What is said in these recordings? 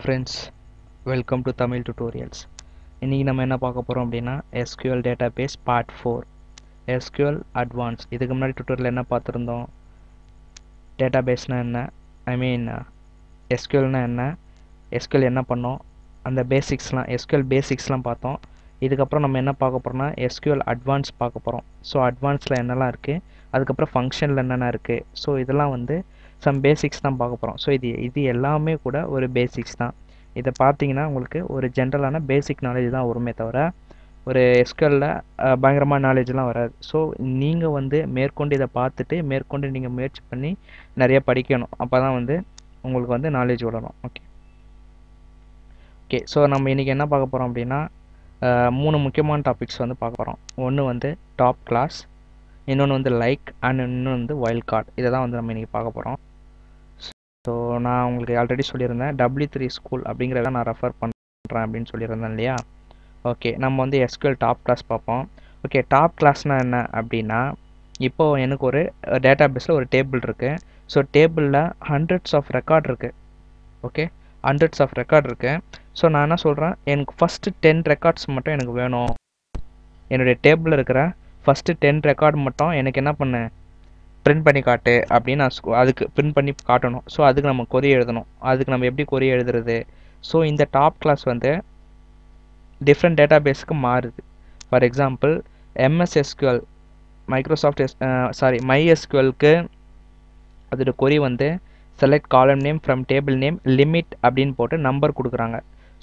Friends, welcome to Tamil Tutorials. இன்னைக்கு நம்ம என்ன பார்க்க போறோம் அப்படின்னா SQL database part 4 SQL advanced. இதுக்கு முன்னாடி tutorial என்ன பார்த்திருந்தோம்? டேட்டாபேஸ்னா என்ன, ஐ மீன் SQLனா என்ன, SQL என்ன பண்ணோம், அந்த பேசிக்ஸ்லாம் SQL பேசிக்ஸ்லாம் பார்த்தோம். இதுக்கப்புறம் நம்ம என்ன பார்க்க போறோம்னா SQL advanced பார்க்க போறோம். ஸோ அட்வான்ஸில் என்னெல்லாம் இருக்குது, அதுக்கப்புறம் ஃபங்க்ஷனில் என்னென்ன இருக்குது, ஸோ இதெல்லாம் வந்து சம் பேசிக்ஸ் தான் பார்க்க போகிறோம். ஸோ இது எல்லாமே கூட ஒரு பேசிக்ஸ் தான். இதை பார்த்தீங்கன்னா உங்களுக்கு ஒரு ஜென்ரலான பேசிக் நாலேஜ் தான் வருமே தவிர ஒரு எஸ்கியூஎல்ல பயங்கரமான நாலேஜ்லாம் வராது. ஸோ நீங்கள் வந்து மேற்கொண்டு இதை பார்த்துட்டு மேற்கொண்டு நீங்கள் முயற்சி பண்ணி நிறைய படிக்கணும். அப்போ தான் வந்து உங்களுக்கு வந்து நாலேஜ் வளரும். ஓகே ஸோ நம்ம இன்றைக்கி என்ன பார்க்க போகிறோம் அப்படின்னா 3 முக்கியமான டாபிக்ஸ் வந்து பார்க்க போகிறோம். ஒன்று வந்து டாப் கிளாஸ், இன்னொன்று வந்து லைக், அண்ட் இன்னொன்று வந்து வைல்ட் கார்டு. இதை தான் வந்து நம்ம இன்றைக்கி பார்க்க போகிறோம். ஸோ நான் உங்களுக்கு ஆல்ரெடி சொல்லியிருந்தேன் W3 ஸ்கூல் அப்படிங்கிறத நான் ரெஃபர் பண்ணுறேன் அப்படின்னு சொல்லியிருந்தேன் இல்லையா. ஓகே, நம்ம வந்து எஸ்கியூஎல் டாப் கிளாஸ் பார்ப்போம். ஓகே, டாப் கிளாஸ்னால் என்ன அப்படின்னா, இப்போது எனக்கு ஒரு டேட்டாபேஸில் ஒரு டேபிள் இருக்குது. ஸோ டேபிளில் ஹண்ட்ரட்ஸ் ஆஃப் ரெக்கார்ட் இருக்குது. ஓகே, ஹண்ட்ரட்ஸ் ஆஃப் ரெக்கார்ட் இருக்குது. ஸோ நான் என்ன சொல்கிறேன், எனக்கு ஃபஸ்ட்டு 10 ரெக்கார்ட்ஸ் மட்டும் எனக்கு வேணும். என்னுடைய டேபிளில் இருக்கிற ஃபஸ்ட்டு 10 ரெக்கார்டு மட்டும் எனக்கு என்ன பண்ணு, பிரிண்ட் பண்ணி காட்டு அப்படின்னு நான் அதுக்கு பிரிண்ட் பண்ணி காட்டணும். ஸோ அதுக்கு நம்ம கொரி எழுதணும். அதுக்கு நம்ம எப்படி கொரி எழுதுறது? ஸோ இந்த டாப் கிளாஸ் வந்து டிஃப்ரெண்ட் டேட்டாபேஸ்க்கு மாறுது. ஃபார் எக்ஸாம்பிள் MSSQL MySQLக்கு அதோட கொரி வந்து select column name from table name limit அப்படின்னு போட்டு நம்பர் கொடுக்குறாங்க.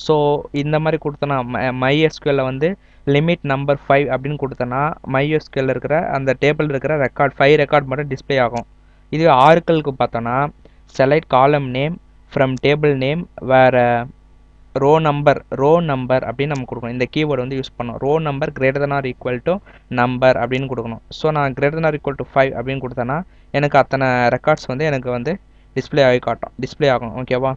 ஸோ இந்த மாதிரி கொடுத்தனா MySQL வந்து லிமிட் நம்பர் 5 அப்படின்னு கொடுத்தனா MySQL இருக்கிற அந்த டேபிள் இருக்கிற ரெக்கார்ட் 5 ரெக்கார்ட் மட்டும் டிஸ்பிளே ஆகும். இது ஆர்க்கிளுக்கு பார்த்தோன்னா select column name from table name where row number அப்படின்னு நம்ம கொடுக்கணும். இந்த கீவேர்டு வந்து யூஸ் பண்ணணும். Row number greater than or equal to number அப்படின்னு கொடுக்கணும். ஸோ நான் greater than or equal to 5 அப்படின்னு கொடுத்தேன்னா எனக்கு அத்தனை ரெக்கார்ட்ஸ் வந்து எனக்கு வந்து டிஸ்பிளே ஆகும். ஓகேவா?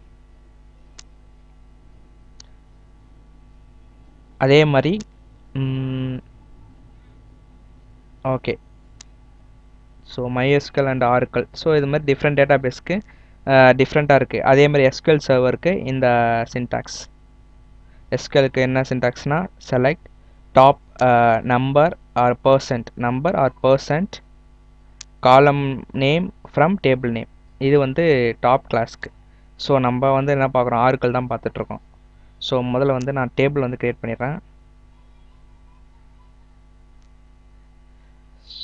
அதே மாதிரி okay, so MySQL and Oracle, so இது மாதிரி டிஃப்ரெண்ட் டேட்டாபேஸ்க்கு டிஃப்ரெண்ட்டாக இருக்குது. அதே மாதிரி SQL சர்வருக்கு இந்த சின்டாக்ஸ், SQLக்கு என்ன சின்டாக்ஸ்னா select top number or percent column name from table name. இது வந்து டாப் கிளாஸ்க்கு. ஸோ நம்ம வந்து என்ன பார்க்குறோம், Oracle தான் பார்த்துட்ருக்கோம். ஸோ முதல்ல வந்து நான் டேபிள் வந்து க்ரியேட் பண்ணிடுறேன்.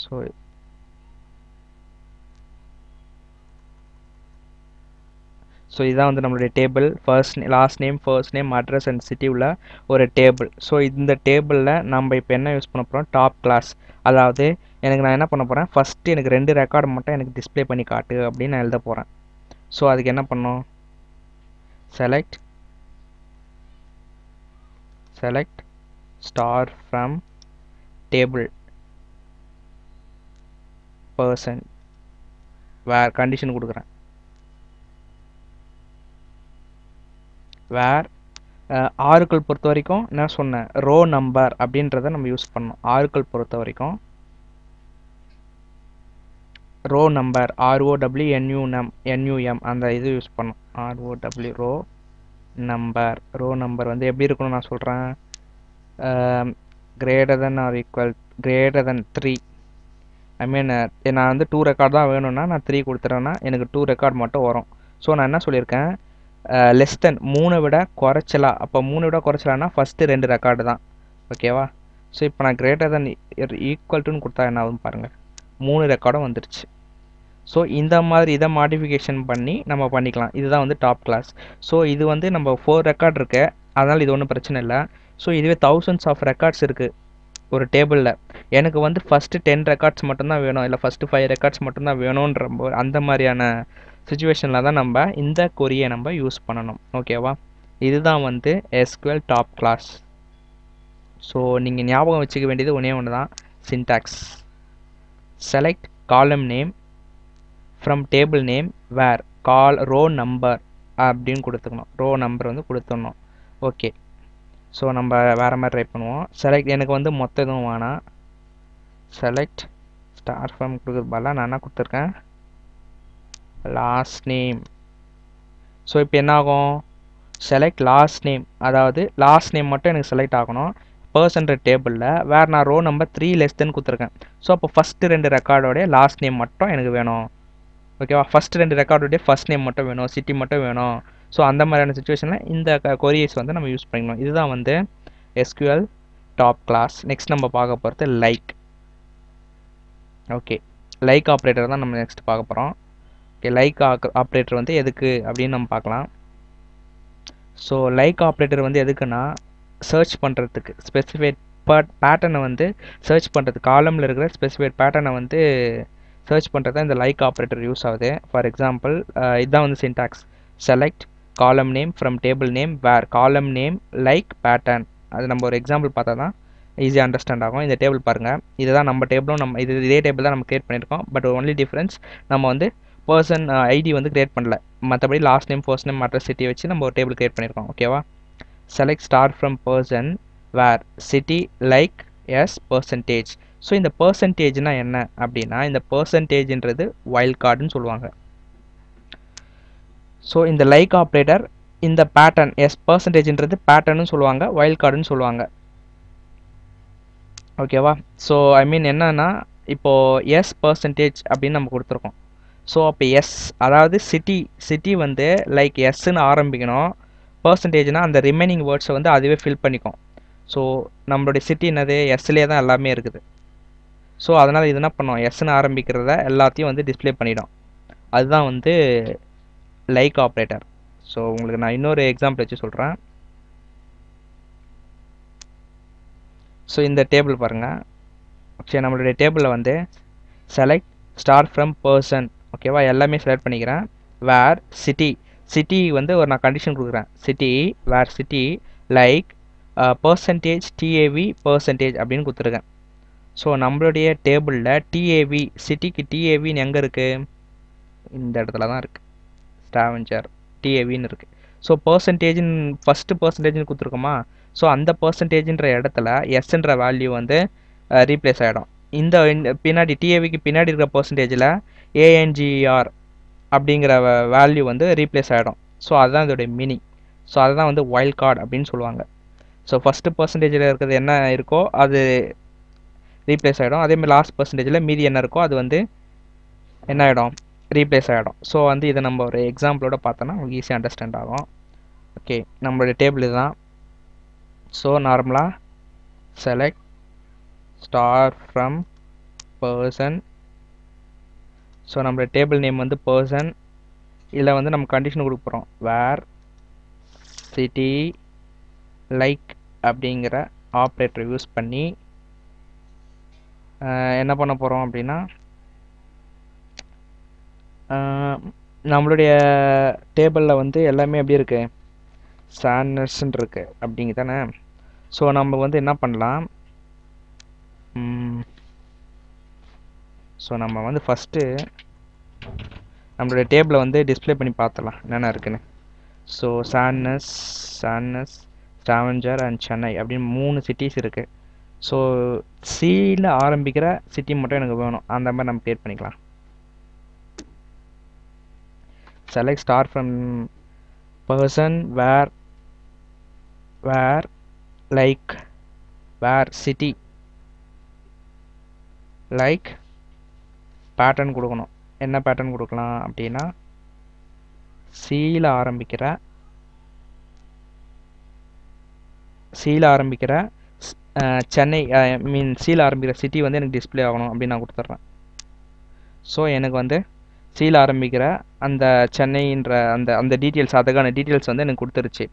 ஸோ இதுதான் வந்து நம்மளுடைய table. Last name address and city உள்ள ஒரு டேபிள். ஸோ இந்த டேபிளில் நம்ம இப்போ என்ன யூஸ் பண்ண போகிறோம், டாப் கிளாஸ். அதாவது எனக்கு நான் என்ன பண்ண போகிறேன், ஃபஸ்ட்டு எனக்கு 2 ரெக்கார்டு மட்டும் எனக்கு டிஸ்பிளே பண்ணி காட்டு அப்படின்னு நான் எழுத போகிறேன். ஸோ அதுக்கு என்ன பண்ணோம், select star from table person where condition கொடுக்குறேன். வேர் ஆர்க்கிள் பொறுத்த வரைக்கும் நான் சொன்னேன் ரோ நம்பர் அப்படின்றத நம்ம யூஸ் பண்ணோம். ஆர்க்கிள் பொறுத்த வரைக்கும் ரோ நம்பர் ROWNUM அந்த இது யூஸ் பண்ணோம். ROW ரோ நம்பர் வந்து எப்படி இருக்கணும் நான் சொல்கிறேன், கிரேட்டர் தென் 3. ஐ மீன் நான் வந்து 2 ரெக்கார்ட் தான் வேணும்னா நான் 3 கொடுத்துறேன்னா எனக்கு 2 ரெக்கார்ட் மட்டும் வரும். ஸோ நான் என்ன சொல்லியிருக்கேன், லெஸ் தென் 3 விட குறைச்சலா. அப்போ 3 விட குறைச்சலான்னா ஃபஸ்ட்டு 2 ரெக்கார்டு தான். ஓகேவா? ஸோ இப்போ நான் கிரேட்டர் தென் ஈக்குவல் டுன்னு கொடுத்தா என்ன ஆகுதுன்னு பாருங்கள், 3 ரெக்கார்டும் வந்துடுச்சு. ஸோ இந்த மாதிரி இதை மாடிஃபிகேஷன் பண்ணி நம்ம பண்ணிக்கலாம். இதுதான் வந்து டாப் கிளாஸ். ஸோ இது வந்து நம்ம 4 ரெக்கார்ட் இருக்கு, அதனால் இது ஒன்றும் பிரச்சனை இல்லை. ஸோ இதுவே thousands ஆஃப் ரெக்கார்ட்ஸ் இருக்குது ஒரு டேபிளில். எனக்கு வந்து ஃபஸ்ட்டு 10 ரெக்கார்ட்ஸ் மட்டும்தான் வேணும், இல்லை ஃபஸ்ட்டு 5 ரெக்கார்ட்ஸ் மட்டும்தான் வேணுன்ற அந்த மாதிரியான சுச்சுவேஷனில் தான் நம்ம இந்த கொரியை நம்ம யூஸ் பண்ணணும். ஓகேவா? இதுதான் வந்து SQL டாப் கிளாஸ். ஸோ நீங்கள் ஞாபகம் வச்சுக்க வேண்டியது ஒன்று தான், syntax. Select column name from table name where row number அப்படின்னு கொடுத்துக்கணும். ரோ நம்பர் வந்து கொடுத்துடணும். ஓகே, ஸோ நம்ம வேறு மாதிரி ட்ரை பண்ணுவோம். செலக்ட் எனக்கு வந்து மொத்தம் எதுவும் வேணாம், செலக்ட் ஸ்டார் ஃப்ரம் கொடுக்குறது பதிலாக நான் என்ன கொடுத்துருக்கேன், லாஸ்ட் நேம். ஸோ இப்போ என்ன ஆகும், செலக்ட் லாஸ்ட் நேம், அதாவது லாஸ்ட் நேம் மட்டும் எனக்கு செலக்ட் ஆகணும் பர்சன்ற டேபிளில். வேறு நான் ரோ நம்பர் 3 லெஸ் தென் கொடுத்துருக்கேன். ஸோ அப்போ ஃபஸ்ட்டு 2 ரெக்கார்டோடைய லாஸ்ட் நேம் மட்டும் எனக்கு வேணும். ஓகேவா, ஃபஸ்ட்டு 2 ரெக்கார்டோடைய ஃபஸ்ட் நேம் மட்டும் வேணும், சிட்டி மட்டும் வேணும். ஸோ அந்த மாதிரியான சுச்சுவேஷனில் இந்த கொரியர்ஸ் வந்து நம்ம யூஸ் பண்ணிக்கணும். இதுதான் வந்து எஸ்கியூஎல் டாப் கிளாஸ். நெக்ஸ்ட் நம்ம பார்க்க போகிறது லைக். ஓகே, லைக் ஆப்ரேட்டர் தான் நம்ம நெக்ஸ்ட் பார்க்க போகிறோம். ஓகே, லைக் ஆப்ரேட்டர் வந்து எதுக்கு அப்படின்னு நம்ம பார்க்கலாம். ஸோ லைக் ஆப்ரேட்டர் வந்து எதுக்குன்னா சர்ச் பண்ணுறதுக்கு, ஸ்பெசிஃபைட் பேட்டர்னை வந்து சர்ச் பண்ணுறதுக்கு, காலமில் இருக்கிற ஸ்பெசிஃபைட் பேட்டர்னை வந்து சர்ச் பண்ணுறது தான் இந்த லைக் ஆப்ரேட்டர் யூஸ் ஆகுது. ஃபார் எக்ஸாம்பிள் இதுதான் வந்து syntax. Select column name from table name where column name like pattern. அது நம்ம ஒரு எக்ஸாம்பிள் பார்த்தா தான் ஈஸியாக அண்டர்ஸ்டாண்ட் ஆகும். இந்த டேபிள் பாருங்கள், இதுதான் நம்ம டேபிளும், நம்ம இதே டேபிள் தான் நம்ம கிரியேட் பண்ணியிருக்கோம். பட் ஒன்லி டிஃப்ரென்ஸ் நம்ம வந்து பர்சன் ஐடி வந்து கிரியேட் பண்ணல, மற்றபடி last name first name address city வச்சு நம்ம ஒரு டேபிள் கிரியேட் பண்ணியிருக்கோம். ஓகேவா, select star from person where city like S percentage. So இந்த பர்சன்டேஜ்னால் என்ன அப்படின்னா, இந்த பர்சன்டேஜ்ன்றது வைல்ட் கார்டுன்னு சொல்லுவாங்க. ஸோ இந்த லைக் ஆப்ரேட்டர் இந்த பேட்டர்ன் எஸ் பர்சன்டேஜ்ன்றது பேட்டர்னு சொல்லுவாங்க, வைல்ட் கார்டுன்னு சொல்லுவாங்க. ஓகேவா, ஸோ ஐ மீன் என்னன்னா, இப்போது எஸ் பர்சன்டேஜ் அப்படின்னு நம்ம கொடுத்துருக்கோம். ஸோ அப்போ எஸ், அதாவது சிட்டி வந்து லைக் எஸ்ன்னு ஆரம்பிக்கணும். பர்சன்டேஜ்னால் அந்த ரிமைனிங் வேர்ட்ஸை வந்து அதுவே ஃபில் பண்ணிக்கும். ஸோ நம்மளுடைய சிட்டி என்னது, எஸ்லேயே தான் எல்லாமே இருக்குது. ஸோ அதனால் இது என்ன பண்ணோம், எஸ்ன்னு ஆரம்பிக்கிறத எல்லாத்தையும் வந்து டிஸ்பிளே பண்ணிடும். அதுதான் வந்து லைக் ஆப்ரேட்டர். ஸோ உங்களுக்கு நான் இன்னொரு எக்ஸாம்பிள் வச்சு சொல்கிறேன். ஸோ இந்த டேபிள் பாருங்கள். சரி, நம்மளுடைய டேபிளில் வந்து செலக்ட் ஸ்டார் ஃப்ரம் பர்சன். ஓகேவா, எல்லாமே செலக்ட் பண்ணிக்கிறேன். வேர் சிட்டி வந்து ஒரு நான் கண்டிஷன் கொடுக்குறேன். City where city like percentage DAV percentage அப்படின்னு கொடுத்துருக்கேன். ஸோ நம்மளுடைய டேபிளில் டிஏவி, சிட்டிக்கு டிஏவின்னு எங்கே இருக்குது, இந்த இடத்துல தான் இருக்குது, ஸ்டாவெஞ்சர் டிஏவின்னு இருக்குது. ஸோ பர்சன்டேஜின் ஃபஸ்ட்டு பர்சன்டேஜ்னு கொடுத்துருக்கோமா. ஸோ அந்த பர்சன்டேஜ்ன்ற இடத்துல எஸ்ன்ற வேல்யூ வந்து ரீப்ளேஸ் ஆகிடும். இந்த பின்னாடி டிஏவிக்கு பின்னாடி இருக்கிற பர்சன்டேஜில் ஏஎன்ஜிஆர் அப்படிங்கிற வேல்யூ வந்து ரீப்ளேஸ் ஆகிடும். ஸோ அதுதான் இதோடைய மீனிங். ஸோ அதுதான் வந்து வைல்ட் கார்டு அப்படின்னு சொல்லுவாங்க. ஸோ ஃபஸ்ட்டு பர்சன்டேஜில் இருக்கிறது என்ன இருக்கோ அது ரீப்ளேஸ் ஆகிடும். அதேமாதிரி லாஸ்ட் பர்சன்டேஜில் மீதி என்ன இருக்கோ அது வந்து என்ன ஆகிடும், ரீப்ளேஸ் ஆகிடும். ஸோ வந்து இதை நம்ம ஒரு எக்ஸாம்பிளோட பார்த்தோன்னா உங்களுக்கு ஈஸியாக அண்டர்ஸ்டாண்ட் ஆகும். ஓகே, நம்மளுடைய டேபிள் இதுதான். ஸோ நார்மலாக select star from person. So நம்மளுடைய டேபிள் நேம் வந்து பர்சன். இதில் வந்து நம்ம கண்டிஷன் கொடுக்க போகிறோம். வேர் சிட்டி லைக் அப்படிங்கிற ஆப்ரேட்டர் யூஸ் பண்ணி என்ன பண்ண போகிறோம் அப்படின்னா, நம்மளுடைய டேபிளில் வந்து எல்லாமே எப்படி இருக்குது, சாண்டர்ஸ்ன்னு இருக்குது அப்படிங்க தானே. ஸோ நம்ம வந்து என்ன பண்ணலாம், ஸோ நம்ம வந்து ஃபஸ்ட்டு நம்மளுடைய டேபிளை வந்து டிஸ்பிளே பண்ணி பார்த்துலாம் என்னென்ன இருக்குன்னு. ஸோ சாட்னஸ், ஸ்டாவெஞ்சர் அண்ட் சென்னை அப்படின்னு 3 சிட்டிஸ் இருக்குது. ஸோ சியில் ஆரம்பிக்கிற சிட்டி மட்டும் எனக்கு வேணும், அந்த மாதிரி நம்ம கிரியேட் பண்ணிக்கலாம். Select star from person where like where city like pattern கொடுக்கணும். என்ன பேட்டர்ன் கொடுக்கலாம் அப்படின்னா, சியில் ஆரம்பிக்கிற சென்னை சியில் ஆரம்பிக்கிற சிட்டி வந்து எனக்கு டிஸ்பிளே ஆகணும் அப்படின்னு நான் கொடுத்துட்றேன். ஸோ எனக்கு வந்து சியில் ஆரம்பிக்கிற அந்த சென்னைன்ற அந்த டீட்டெயில்ஸ், அதுக்கான டீட்டெயில்ஸ் வந்து எனக்கு கொடுத்துருச்சு.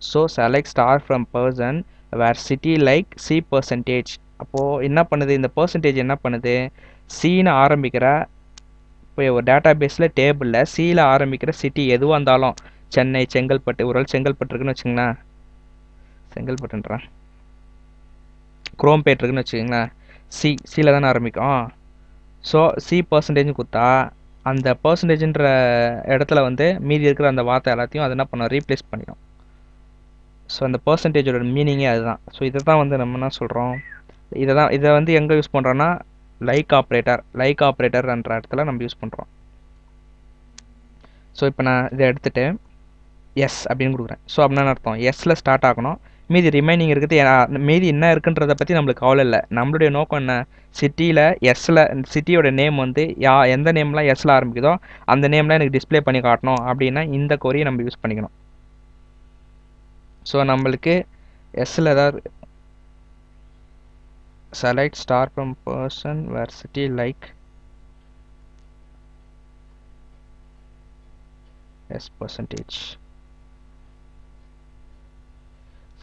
So select star from person where city like C percentage. அப்போது என்ன பண்ணுது, இந்த பர்சன்டேஜ் என்ன பண்ணுது, சின்னு ஆரம்பிக்கிற, இப்போ ஒரு டேட்டா பேஸில் டேபிளில் சியில் ஆரம்பிக்கிற சிட்டி எதுவாக இருந்தாலும், சென்னை, செங்கல்பட்டு, ஒரு செங்கல்பட்டு இருக்குன்னு வச்சுங்களேன், செங்கல்பட்டுன்றேன், குரோம்பேட் இருக்குன்னு வச்சுக்கிங்களேன், சியில் தானே ஆரம்பிக்கும். ஸோ சி பர்சன்டேஜ்னு கொடுத்தா அந்த பர்சன்டேஜ்ன்ற இடத்துல வந்து மீதி இருக்கிற அந்த வார்த்தை எல்லாத்தையும் அது என்ன பண்ணோம், ரீப்ளேஸ் பண்ணிடும். ஸோ அந்த பர்சன்டேஜோட மீனிங்கே அதுதான். ஸோ இதை தான் வந்து நம்ம என்ன சொல்கிறோம், இதை வந்து எங்கே யூஸ் பண்ணுறோன்னா லைக் ஆப்ரேட்டர்ன்ற இடத்துல நம்ம யூஸ் பண்ணுறோம். ஸோ இப்போ நான் இதை எடுத்துகிட்டு எஸ் அப்படின்னு கொடுக்குறேன். ஸோ அப்படின்னா அர்த்தம் எஸ்ஸில் ஸ்டார்ட் ஆகணும். மீதி ரிமைனிங் இருக்குது. மீதி என்ன இருக்குன்றதை பற்றி நம்மளுக்கு கவலை இல்லை. நம்மளுடைய நோக்கம் என்ன, சிட்டியில் எஸ்ஸில் சிட்டியோட நேம் வந்து எந்த நேம்லாம் எஸ்ஸில் ஆரம்பிக்குதோ அந்த நேம்லாம் எனக்கு டிஸ்பிளே பண்ணி காட்டணும் அப்படின்னா இந்த கொரியை நம்ம யூஸ் பண்ணிக்கணும். ஸோ நம்மளுக்கு எஸ்ஸில் ஏதாவது select star from person where city like yes percentage.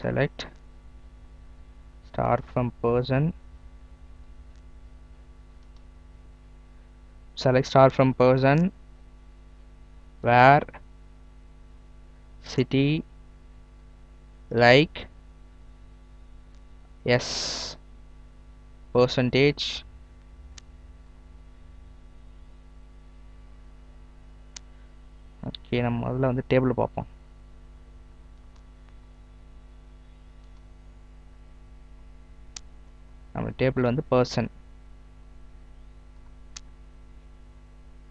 Select star from person. Select star from person where city like yes percentage. Okay, நம்ம முதல்ல வந்து டேபிள் பார்ப்போம். நம்ம டேபிள் வந்து பர்சன்.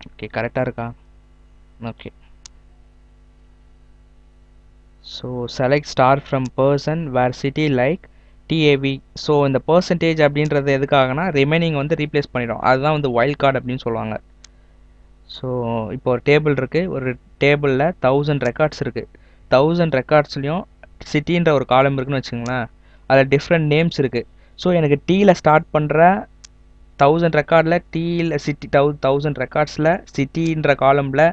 ஓகே, கரெக்டாக இருக்கா? Okay. So select star from person where city like DAV. So இந்த percentage அப்படின்றது எதுக்காகனா ரிமைனிங் வந்து ரீப்ளேஸ் பண்ணிடும். அதுதான் வந்து வைல்ட் கார்டு அப்படின்னு சொல்லுவாங்க. ஸோ இப்போ ஒரு டேபிள் இருக்குது. ஒரு டேபிளில் 1000 ரெக்கார்ட்ஸ் இருக்குது. 1000 ரெக்கார்ட்ஸ்லையும் சிட்டின்ற ஒரு காலம் இருக்குன்னு வச்சுங்களேன். அதில் டிஃப்ரெண்ட் நேம்ஸ் இருக்குது. ஸோ எனக்கு டீயில் ஸ்டார்ட் பண்ணுற 1000 ரெக்கார்டில் டீயில் சிட்டி 1000 ரெக்கார்ட்ஸில் சிட்டின்ற காலமில்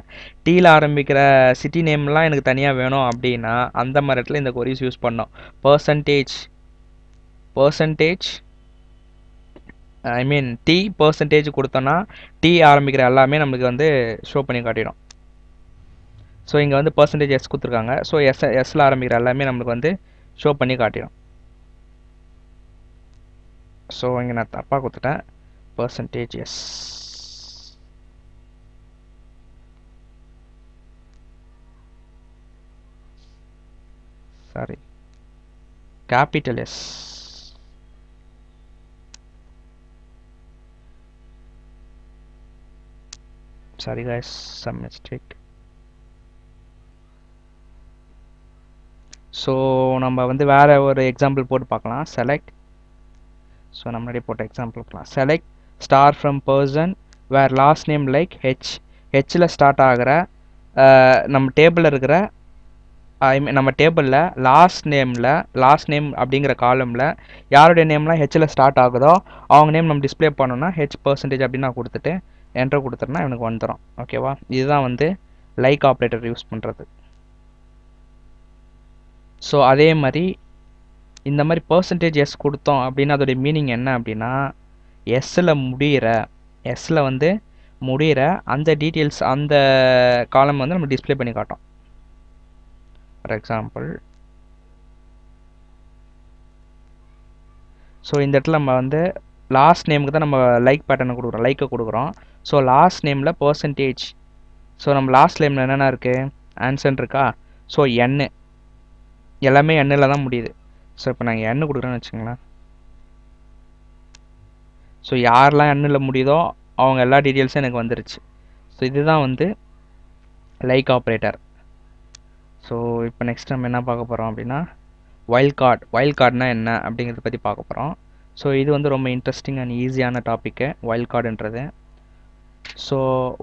டீயில் ஆரம்பிக்கிற சிட்டி நேம்லாம் எனக்கு தனியாக வேணும் அப்படின்னா அந்த மாதிரி இடத்துல இந்த கொரிஸ் யூஸ் பண்ணோம். Percentage I mean D percentage கொடுத்தோன்னா டி ஆரம்பிக்கிற எல்லாமே நம்மளுக்கு வந்து ஷோ பண்ணி காட்டிடும். ஸோ இங்கே வந்து பர்சன்டேஜ் எஸ் கொடுத்துருக்காங்க. ஸோ எஸ்ஸில் ஆரம்பிக்கிற எல்லாமே நம்மளுக்கு வந்து ஷோ பண்ணி காட்டிடும். ஸோ இங்கே நான் தப்பாக கொடுத்துட்டேன். Percentage S. Sorry, capital S. Sorry guys, some mistake. So நம்ம வந்து வேறு ஒரு எக்ஸாம்பிள் போட்டு பார்க்கலாம். செலக்ட். ஸோ நம்ம முன்னாடி போட்ட எக்ஸாம்பிள் பார்க்கலாம். Select star from person where last name like H. ஹெச்சில் ஸ்டார்ட் ஆகிற நம்ம டேபிளில் இருக்கிற நம்ம டேபிளில் லாஸ்ட் நேம் அப்படிங்கிற காலமில் யாருடைய நேம்லாம் ஹெச்சில் ஸ்டார்ட் ஆகுதோ அவங்க நேம் நம்ம டிஸ்பிளே பண்ணோன்னா ஹெச் பர்சன்டேஜ் அப்படின்னு நான் கொடுத்துட்டு என்டர் கொடுத்துட்டேன்னா எனக்கு வந்துடும். ஓகேவா? இதுதான் வந்து லைக் ஆப்ரேட்டர் யூஸ் பண்ணுறது. ஸோ அதே மாதிரி இந்த மாதிரி பர்சன்டேஜ் எஸ் கொடுத்தோம் அப்படின்னா அதோடைய மீனிங் என்ன அப்படின்னா எஸ்ஸில் வந்து முடிகிற அந்த டீட்டெயில்ஸ் அந்த காலம் வந்து நம்ம டிஸ்பிளே பண்ணி காட்டும். ஃபார் எக்ஸாம்பிள், ஸோ இந்த இடத்துல நம்ம வந்து லாஸ்ட் நேமுக்கு தான் நம்ம லைக் பேட்டர்னை கொடுக்குறோம், லைக்கை கொடுக்குறோம். ஸோ லாஸ்ட் நேமில் பர்சன்டேஜ். ஸோ நம்ம லாஸ்ட் நேமில் என்னென்ன இருக்குது, ஆன்சர் இருக்கா? ஸோ என்னு எல்லாமே எண்ணில் தான் முடியுது. ஸோ இப்போ நாங்கள் எண்ணு கொடுக்குறேன்னு வச்சுங்களேன். ஸோ யாரெல்லாம் எண்ணில் முடியுதோ அவங்க எல்லா டீட்டெயில்ஸும் எனக்கு வந்துருச்சு. ஸோ இதுதான் வந்து லைக் ஆப்ரேட்டர். ஸோ இப்போ நெக்ஸ்ட் நம்ம என்ன பார்க்க போகிறோம் அப்படின்னா வைல்ட் கார்டுனா என்ன அப்படிங்கிறத பற்றி பார்க்க போகிறோம். ஸோ இது வந்து ரொம்ப இன்ட்ரெஸ்டிங் அண்ட் ஈஸியான டாப்பிக்கு வைல்ட் கார்டுன்றது. ஸோ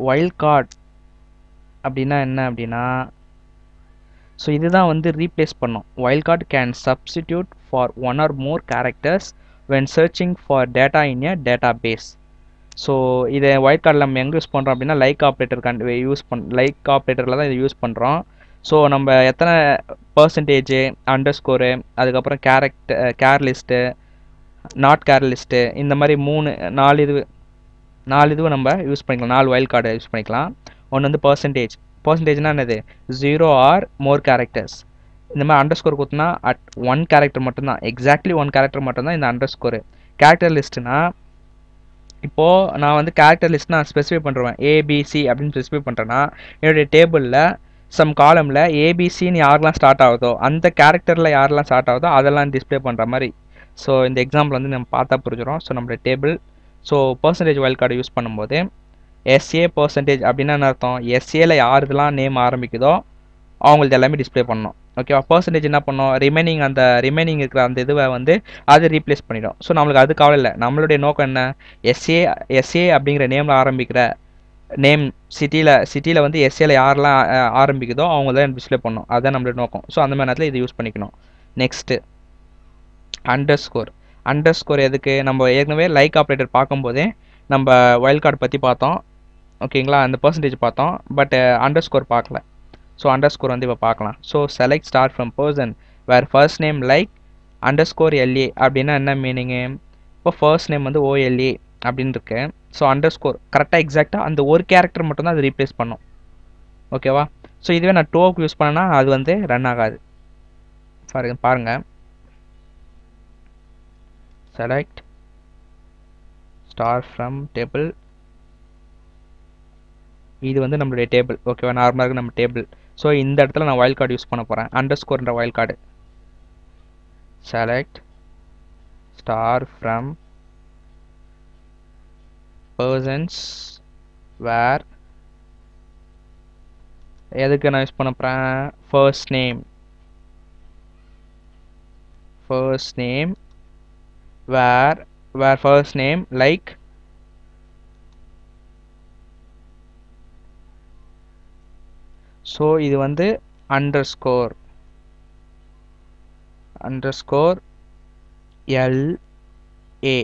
வைல்ட் கார்டு அப்படின்னா என்ன அப்படின்னா ஸோ இதுதான் வந்து ரீப்ளேஸ் பண்ணோம். Wild card can substitute for one or more characters when searching for data in a database. So இதை வைல்ட் கார்டில் நம்ம எங்கே யூஸ் பண்ணுறோம் அப்படின்னா லைக் ஆப்ரேட்டரில் தான் இதை யூஸ் பண்ணுறோம். ஸோ நம்ம எத்தனை பர்சன்டேஜ், அண்டர்ஸ்கோரு, அதுக்கப்புறம் care list, not care list, இந்த மாதிரி நாலு இதுவை நம்ம யூஸ் பண்ணிக்கலாம். 4 வைல்ட் கார்டை யூஸ் பண்ணிக்கலாம். ஒன்று வந்து பர்சன்டேஜ்னால் என்னது, 0 ஆர் மோர் கேரக்டர்ஸ். இந்த மாதிரி அண்டர்ஸ்கோர் கொடுத்தனா அட் 1 கேரக்டர் மட்டும்தான், எக்ஸாக்ட்லி 1 கேரக்டர் மட்டும்தான் இந்த அண்டர்ஸ்கோரு. கேரக்டர் லிஸ்ட்டுனா இப்போது நான் வந்து கேரக்டர் லிஸ்ட் நான் ஸ்பெசிஃபை பண்ணுறேன், ஏபிசி அப்படின்னு ஸ்பெசிஃபை பண்ணுறேன்னா என்னுடைய டேபிளில் சம் காலமில் ஏபிசின்னு யாரெல்லாம் ஸ்டார்ட் ஆகுதோ அந்த கேரக்டரில் யாரெல்லாம் ஸ்டார்ட் ஆகுதோ அதெல்லாம் டிஸ்பிளே பண்ணுற மாதிரி. ஸோ இந்த எக்ஸாம்பிள் வந்து நம்ம பார்த்தா புரிஞ்சிடும். ஸோ நம்மளுடைய table, so percentage wild card use பண்ணும்போது எஸ்ஏ பர்சன்டேஜ் அப்படின்னா என்ன அர்த்தம், எஸ்ஏல யார் இதெல்லாம் நேம் ஆரம்பிக்குதோ அவங்களுக்கு எல்லாமே டிஸ்ப்ளே பண்ணணும். ஓகேவா? பர்சன்டேஜ் என்ன பண்ணோம், அந்த ரிமைனிங் இருக்கிற அந்த இதுவை வந்து அது ரீப்ளேஸ் பண்ணிடும். ஸோ நம்மளுக்கு அது கவலை இல்லை. நம்மளுடைய நோக்கம் என்ன, எஸ்ஏ அப்படிங்கிற நேமில் ஆரம்பிக்கிற நேம் சிட்டியில் வந்து எஸ்ஏல யாரெல்லாம் ஆரம்பிக்குதோ அவங்க தான் டிஸ்ப்ளே பண்ணணும். அதுதான் நம்மளுடைய நோக்கம். ஸோ அந்த மாதிரி நேரத்தில் இது யூஸ் பண்ணிக்கணும். நெக்ஸ்ட்டு அண்டர்ஸ்கோர் எதுக்கு, நம்ம ஏற்கனவே லைக் ஆப்ரேட்டர் பார்க்கும்போதே நம்ம வைல்ட் கார்டு பற்றி பார்த்தோம். ஓகேங்களா? அந்த பர்சன்டேஜ் பார்த்தோம். பட் அண்டர்ஸ்கோர் பார்க்கல. ஸோ அண்டர்ஸ்கோர் வந்து இப்போ பார்க்கலாம். So select start from person where first name like underscore LA அப்படின்னா என்ன மீனிங்கு, இப்போ ஃபர்ஸ்ட் நேம் வந்து ஓஎல்ஏ அப்படின்னு இருக்கு. ஸோ அண்டர்ஸ்கோர் கரெக்டாக எக்ஸாக்டாக அந்த ஒரு கேரக்டர் மட்டும்தான் அது ரீப்ளேஸ் பண்ணும். ஓகேவா? ஸோ இதுவே நான் டோக்கு யூஸ் பண்ணேன்னா அது வந்து ரன் ஆகாது. பாருங்கள், select ஸ்டார் ஃப்ரம் டேபிள். இது வந்து நம்மளுடைய டேபிள். ஓகேவா? நார்மலாக இருக்குது நம்ம டேபிள். ஸோ இந்த இடத்துல நான் வைல்ட் கார்டு யூஸ் பண்ண போகிறேன். அண்டர்ஸ்கோர்ன்ற wild card. Select star from persons where எதுக்கு நான் யூஸ் பண்ண போகிறேன், first name where first name like so இது வந்து underscore LA.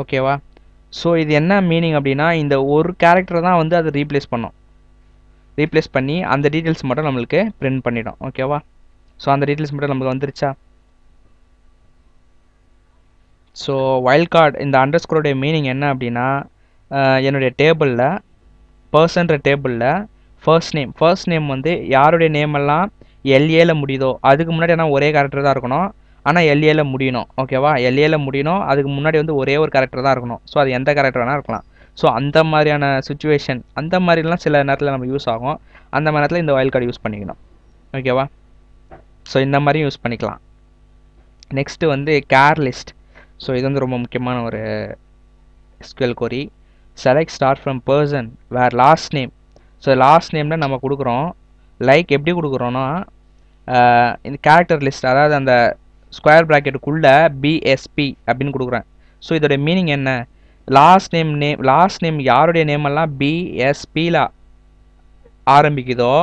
ஓகேவா? ஸோ இது என்ன மீனிங் அப்படின்னா, இந்த ஒரு கேரக்டர் தான் வந்து அது ரீப்ளேஸ் பண்ணி அந்த டீட்டெயில்ஸ் மட்டும் நம்மளுக்கு பிரிண்ட் பண்ணிடும். ஓகேவா? ஸோ அந்த டீட்டெயில்ஸ் மட்டும் நமக்கு வந்துருச்சா? ஸோ வைல்ட் கார்டு இந்த அண்டர்ஸ்கோருடைய மீனிங் என்ன அப்படின்னா, என்னுடைய டேபிளில் பர்சன்ற டேபிளில் ஃபர்ஸ்ட் நேம் வந்து யாருடைய நேமெல்லாம் எல்ஏல முடியுதோ அதுக்கு முன்னாடி ஆனால் ஒரே கேரக்டர் தான் இருக்கணும். ஆனால் எல்ஏல முடியணும். ஓகேவா? எல்ஏல முடியணும். அதுக்கு முன்னாடி வந்து ஒரே ஒரு கேரக்டர் தான் இருக்கணும். ஸோ அது எந்த கேரக்டர் வேணால் இருக்கலாம். ஸோ அந்த மாதிரியான சுச்சுவேஷன், அந்த மாதிரிலாம் சில நேரத்தில் நம்ம யூஸ் ஆகும். அந்த மாதிரி நேரத்தில் இந்த வைல்ட் கார்டு யூஸ் பண்ணிக்கணும். ஓகேவா? ஸோ இந்த மாதிரியும் யூஸ் பண்ணிக்கலாம். நெக்ஸ்ட்டு வந்து கேர் லிஸ்ட். ஸோ இது வந்து ரொம்ப முக்கியமான ஒரு SQL query. Select start from person where last name. So last நேமில் நம்ம கொடுக்குறோம். லைக் எப்படி கொடுக்குறோன்னா, இந்த கேரக்டர் லிஸ்ட், அதாவது அந்த ஸ்கொயர் ப்ராக்கெட்டுக்குள்ளே BSP அப்படின்னு கொடுக்குறேன். ஸோ இதோடைய மீனிங் என்ன, லாஸ்ட் நேம் யாருடைய நேமெல்லாம் BSPயில் ஆரம்பிக்குதோ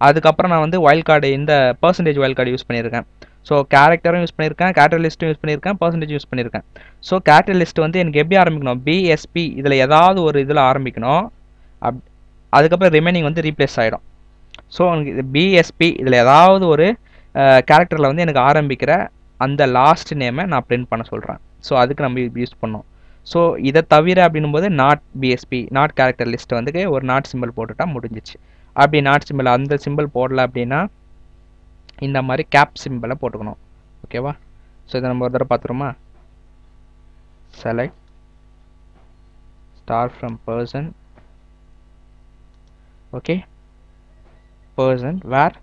அதுக்கப்புறம் நான் வந்து வைல்ட் கார்டு, இந்த பர்சன்டேஜ் வைல்ட் கார்டு யூஸ் பண்ணியிருக்கேன். ஸோ கேரக்டரும் யூஸ் பண்ணியிருக்கேன், கேரக்டர் லிஸ்ட்டும் யூஸ் பண்ணியிருக்கேன், பர்சன்டேஜ் யூஸ் பண்ணியிருக்கேன். ஸோ கேரக்டர் லிஸ்ட் வந்து எனக்கு எப்படி ஆரம்பிக்கணும், BSP இதில் ஏதாவது ஒரு இதில் ஆரம்பிக்கணும். அதுக்கப்புறம் ரிமைனிங் வந்து ரீப்ளேஸ் ஆகிடும். ஸோ எனக்கு BSP இதில் ஏதாவது ஒரு கேரக்டரில் வந்து எனக்கு ஆரம்பிக்கிற அந்த லாஸ்ட் நேமை நான் பிரிண்ட் பண்ண சொல்கிறேன். ஸோ அதுக்கு நம்ம யூஸ் பண்ணோம். ஸோ இதை தவிர அப்படின்னும் போது not BSP, not character list வந்து ஒரு நாட் சிம்பிள் போட்டுட்டா முடிஞ்சிச்சு. அப்படி நாட் சிம்பிள் அந்த சிம்பிள் போடல அப்படின்னா இந்த மாதிரி கேப் சிம்பிளை போட்டுக்கணும். ஓகேவா? ஸோ இதை நம்ம ஒரு தடவை பார்த்துருமா. Select star from person. Okay, person where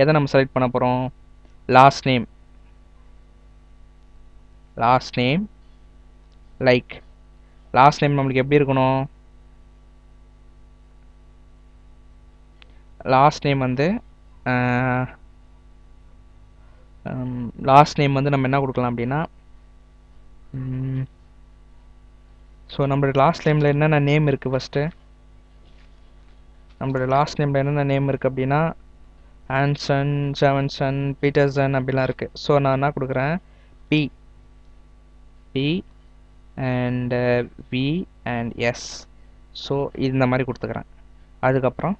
எதை நம்ம செலக்ட் பண்ண போகிறோம், last name like. Last name நம்மளுக்கு எப்படி இருக்கணும், லாஸ்ட் நேம் வந்து நம்ம என்ன கொடுக்கலாம் அப்படின்னா, ஸோ நம்மளோட லாஸ்ட் நேமில் என்னென்ன நேம் இருக்குது, ஃபஸ்ட்டு நம்மளோட லாஸ்ட் நேமில் என்னென்ன நேம் இருக்குது அப்படின்னா ஆன்சன், ஜெவன்சன், பீட்டர்சன் அப்படிலாம் இருக்குது. ஸோ நான் என்ன கொடுக்குறேன், B and V and S. So இந்த மாதிரி கொடுத்துக்கிறேன். அதுக்கப்புறம்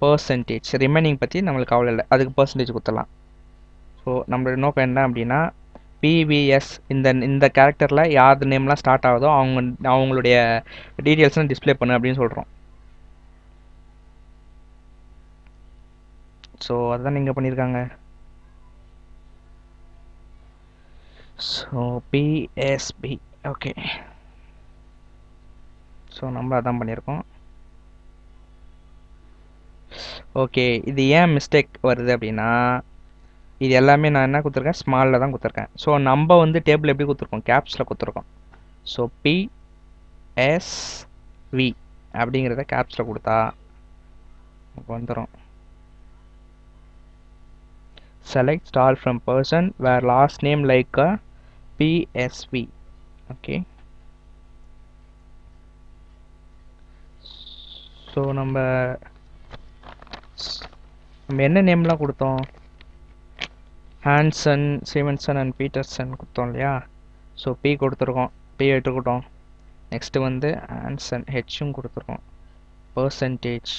பர்சன்டேஜ், ரிமைனிங் பற்றி நம்மளுக்கு கவலை இல்லை, அதுக்கு பர்சன்டேஜ் கொடுத்துடலாம். ஸோ நம்மளோட நோக்கம் என்ன அப்படின்னா, பிவிஎஸ் இந்த கேரக்டரில் யார் நேம்லாம் ஸ்டார்ட் ஆகுதோ அவங்களுடைய டீட்டெயில்ஸ்லாம் டிஸ்பிளே பண்ணு அப்படின்னு சொல்கிறோம். ஸோ அதுதான் நீங்கள் பண்ணியிருக்காங்க. So BSP, okay. ஸோ நம்ம அதான் பண்ணியிருக்கோம். ஓகே, இது ஏன் மிஸ்டேக் வருது அப்படின்னா, இது எல்லாமே நான் என்ன கொடுத்துருக்கேன், ஸ்மாலில் தான் கொடுத்துருக்கேன். ஸோ நம்ம வந்து டேபிள் எப்படி கொடுத்துருக்கோம், கேப்ஸில் கொடுத்துருக்கோம். ஸோ பிஎஸ்வி அப்படிங்கிறத கேப்ஸில் கொடுத்தா வந்துடும். Select star from person where last name like a PSV. Okay, so நம்ம என்ன நேம்லாம் கொடுத்தோம்? ஹான்சன், சிவன்சன் அண்ட் பீட்டர்சன் கொடுத்தோம் இல்லையா? ஸோ பி கொடுத்துருக்கோம், பி எடுத்துக்கிட்டோம். நெக்ஸ்ட்டு வந்து ஹான்சன், ஹெச்சும் கொடுத்துருக்கோம். Percentage,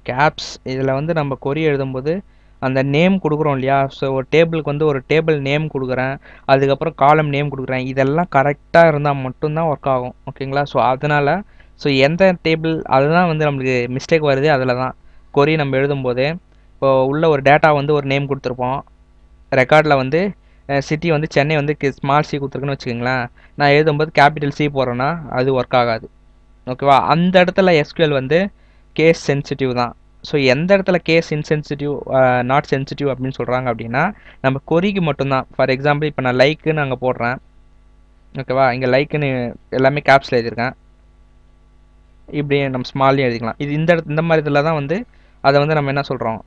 caps. இதில் வந்து நம்ம கொரி எழுதும்போது அந்த நேம் கொடுக்குறோம் இல்லையா? ஸோ ஒரு டேபிளுக்கு வந்து ஒரு டேபிள் நேம் கொடுக்குறேன், அதுக்கப்புறம் காலம் நேம் கொடுக்குறேன். இதெல்லாம் கரெக்டாக இருந்தால் மட்டும்தான் ஒர்க் ஆகும். ஓகேங்களா? ஸோ அதனால் ஸோ எந்த டேபிள் அதுதான் வந்து நம்மளுக்கு மிஸ்டேக் வருது. அதில் தான் கொரி நம்ம எழுதும்போது இப்போ உள்ள ஒரு டேட்டா வந்து ஒரு நேம் கொடுத்துருப்போம். ரெக்கார்டில் வந்து சிட்டி வந்து சென்னை வந்து ஸ்மால் சி கொடுத்துருக்குன்னு வச்சுக்கோங்களேன். நான் எழுதும்போது கேபிட்டல் சி போடுறேன்னா அது ஒர்க் ஆகாது. ஓகேவா? அந்த இடத்துல எஸ்கியூஎல் வந்து கேஸ் சென்சிட்டிவ் தான். ஸோ எந்த இடத்துல கேஸ் இன்சென்சிட்டிவ், நாட் சென்சிட்டிவ் அப்படின்னு சொல்கிறாங்க அப்படின்னா நம்ம கொரிக்கு மட்டும்தான். ஃபார் எக்ஸாம்பிள் இப்போ நான் லைக்குன்னு அங்கே போடுறேன். ஓகேவா? இங்கே லைக்குன்னு எல்லாமே கேப்ஸில் எழுதியிருக்கேன். இப்படி நம்ம ஸ்மால்லையும் எழுதிக்கலாம். இது இந்த மாதிரி இதில் தான் வந்து அதை வந்து நம்ம என்ன சொல்கிறோம்?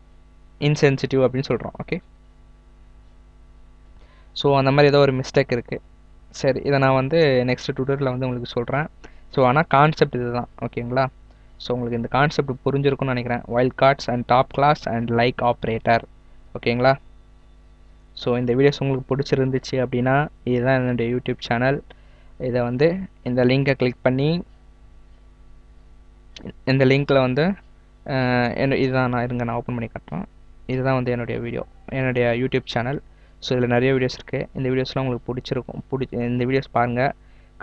இன்சென்சிட்டிவ் அப்படின்னு சொல்கிறோம். ஓகே, ஸோ அந்த மாதிரி ஏதோ ஒரு மிஸ்டேக் இருக்குது. சரி, இதை நான் வந்து நெக்ஸ்ட் டுட்டோரியலில் வந்து உங்களுக்கு சொல்கிறேன். ஸோ ஆனால் கான்செப்ட் இது தான். ஓகேங்களா? ஸோ உங்களுக்கு இந்த கான்செப்ட் புரிஞ்சிருக்கும்னு நினைக்கிறேன். Wild cards and top clause and like operator. ஓகேங்களா? ஸோ இந்த வீடியோஸ் உங்களுக்கு பிடிச்சிருந்துச்சு அப்படின்னா இதுதான் என்னுடைய யூடியூப் சேனல். இதை வந்து இந்த லிங்கை கிளிக் பண்ணி இந்த லிங்க்கில் வந்து இதுதான் நான் ஓப்பன் பண்ணி காட்டுறேன். இதுதான் வந்து என்னுடைய யூடியூப் சேனல். ஸோ இதில் நிறைய வீடியோஸ் இருக்குது. இந்த வீடியோஸ்லாம் உங்களுக்கு பிடிச்சிருக்கும். இந்த வீடியோஸ் பாருங்கள்,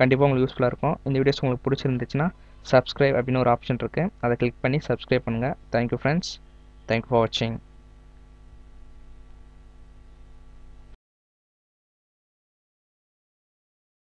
கண்டிப்பாக உங்களுக்கு யூஸ்ஃபுல்லாக இருக்கும். இந்த வீடியோஸ் உங்களுக்கு பிடிச்சிருந்துச்சுன்னா சப்ஸ்கிரைப் அப்படின்னு ஒரு ஆப்ஷன் இருக்குது, அதை கிளிக் பண்ணி சப்ஸ்கிரைப் பண்ணுங்கள். தேங்க்யூ ஃப்ரெண்ட்ஸ், தேங்க்யூ ஃபார் வாட்சிங்.